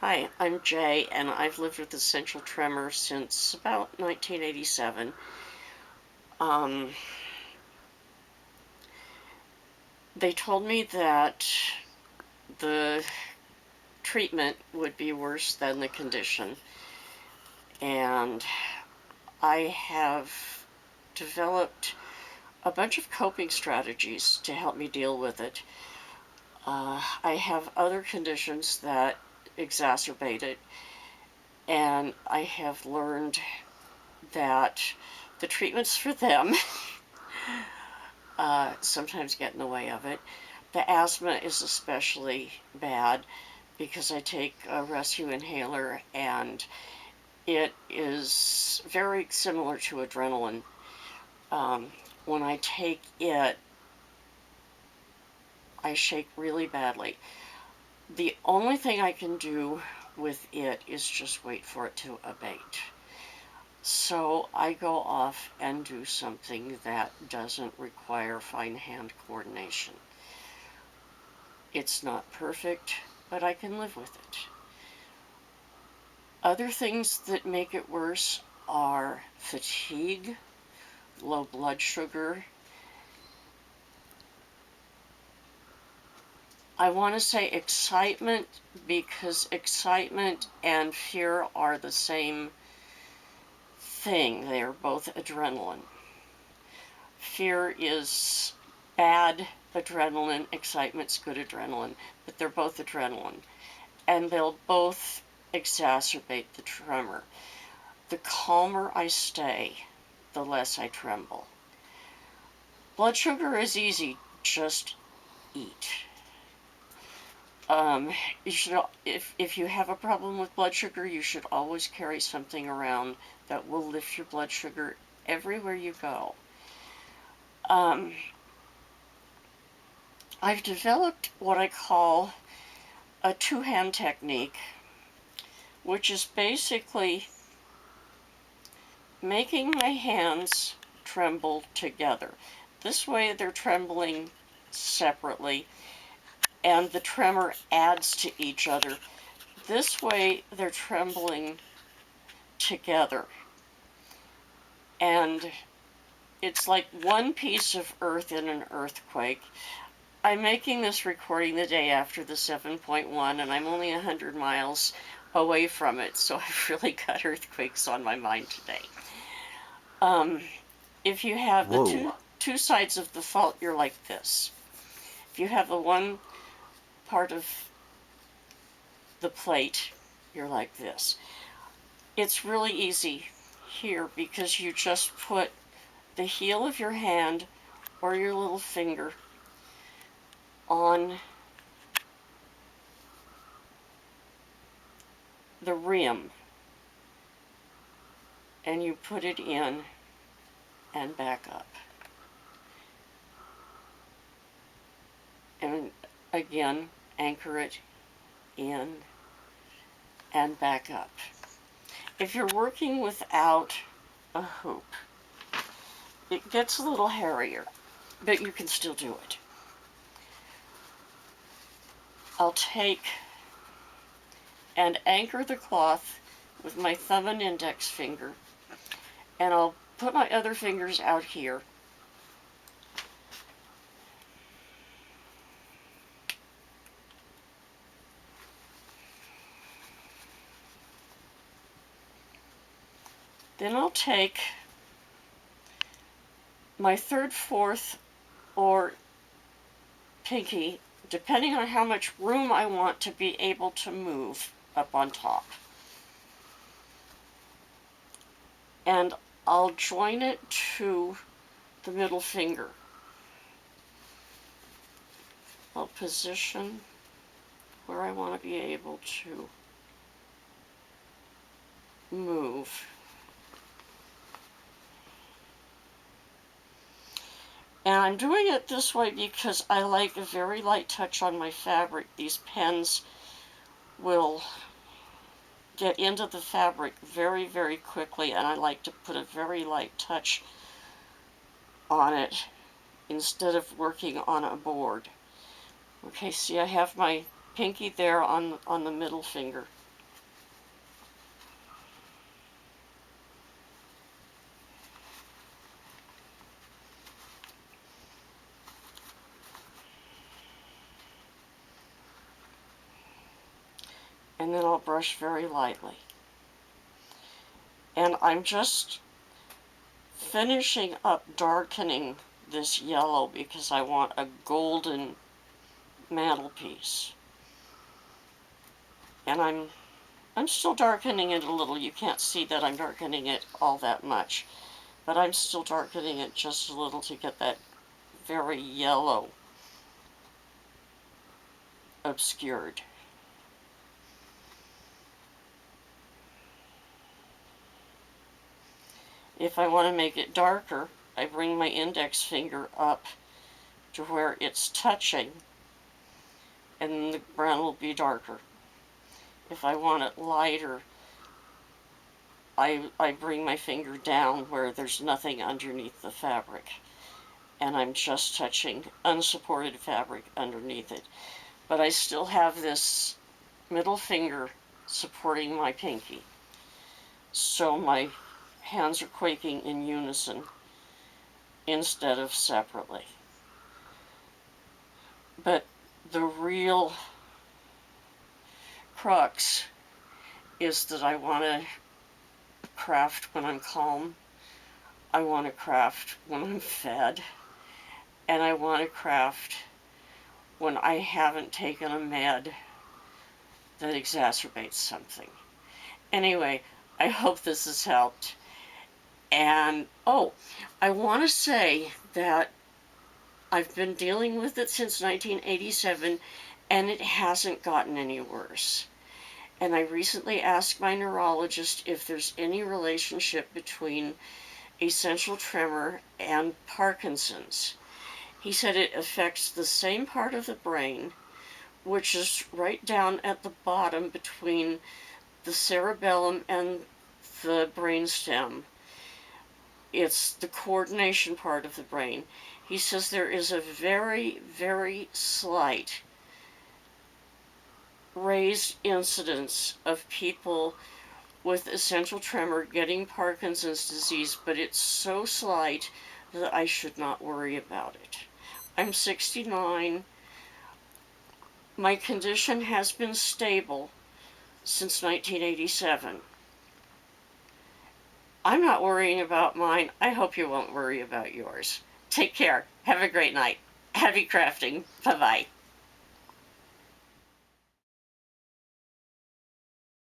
Hi, I'm Jay, and I've lived with essential tremor since about 1987. Um, they told me that the treatment would be worse than the condition, and I have developed a bunch of coping strategies to help me deal with it. I have other conditions that exacerbate it, and I have learned that the treatments for them sometimes get in the way of it. The asthma is especially bad because I take a rescue inhaler, and it is very similar to adrenaline. When I take it, I shake really badly. The only thing I can do with it is just wait for it to abate. So I go off and do something that doesn't require fine hand coordination. It's not perfect, but I can live with it. Other things that make it worse are fatigue, low blood sugar. I want to say excitement because excitement and fear are the same thing. They are both adrenaline. Fear is bad adrenaline, excitement's good adrenaline, but they're both adrenaline. And they'll both exacerbate the tremor. The calmer I stay, the less I tremble. Blood sugar is easy, just eat. You should, if you have a problem with blood sugar, you should always carry something around that will lift your blood sugar everywhere you go. I've developed what I call a two-hand technique, which is basically making my hands tremble together. This way they're trembling separately, and the tremor adds to each other. This way they're trembling together. And it's like one piece of earth in an earthquake. I'm making this recording the day after the 7.1, and I'm only 100 miles away from it, so I've really got earthquakes on my mind today. If you have the two sides of the fault, you're like this. If you have the one part of the plate, you're like this. It's really easy here because you just put the heel of your hand or your little finger on the rim, and you put it in and back up. And again, anchor it in and back up. If you're working without a hoop, it gets a little hairier, but you can still do it. I'll take and anchor the cloth with my thumb and index finger, and I'll put my other fingers out here. Then I'll take my third, fourth, or pinky, depending on how much room I want to be able to move up on top. And I'll join it to the middle finger. I'll position where I want to be able to move. And I'm doing it this way because I like a very light touch on my fabric. These pens will get into the fabric very, very quickly, and I like to put a very light touch on it instead of working on a board. Okay, see, I have my pinky there on the middle finger. and then I'll brush very lightly. And I'm just finishing up darkening this yellow because I want a golden mantelpiece. And I'm still darkening it a little. You can't see that I'm darkening it all that much, but I'm still darkening it just a little to get that very yellow obscured. If I want to make it darker, I bring my index finger up to where it's touching, and the brown will be darker. If I want it lighter, I bring my finger down where there's nothing underneath the fabric, and I'm just touching unsupported fabric underneath it. But I still have this middle finger supporting my pinky, so my hands are quaking in unison instead of separately. But the real crux is that I want to craft when I'm calm, I want to craft when I'm fed, and I want to craft when I haven't taken a med that exacerbates something. Anyway, I hope this has helped. And, oh, I want to say that I've been dealing with it since 1987, and it hasn't gotten any worse. And I recently asked my neurologist if there's any relationship between essential tremor and Parkinson's. He said it affects the same part of the brain, which is right down at the bottom between the cerebellum and the brainstem. It's the coordination part of the brain. He says there is a very, very slight raised incidence of people with essential tremor getting Parkinson's disease, but it's so slight that I should not worry about it. I'm 69. My condition has been stable since 1987. I'm not worrying about mine. I hope you won't worry about yours. Take care. Have a great night. Happy crafting. Bye-bye.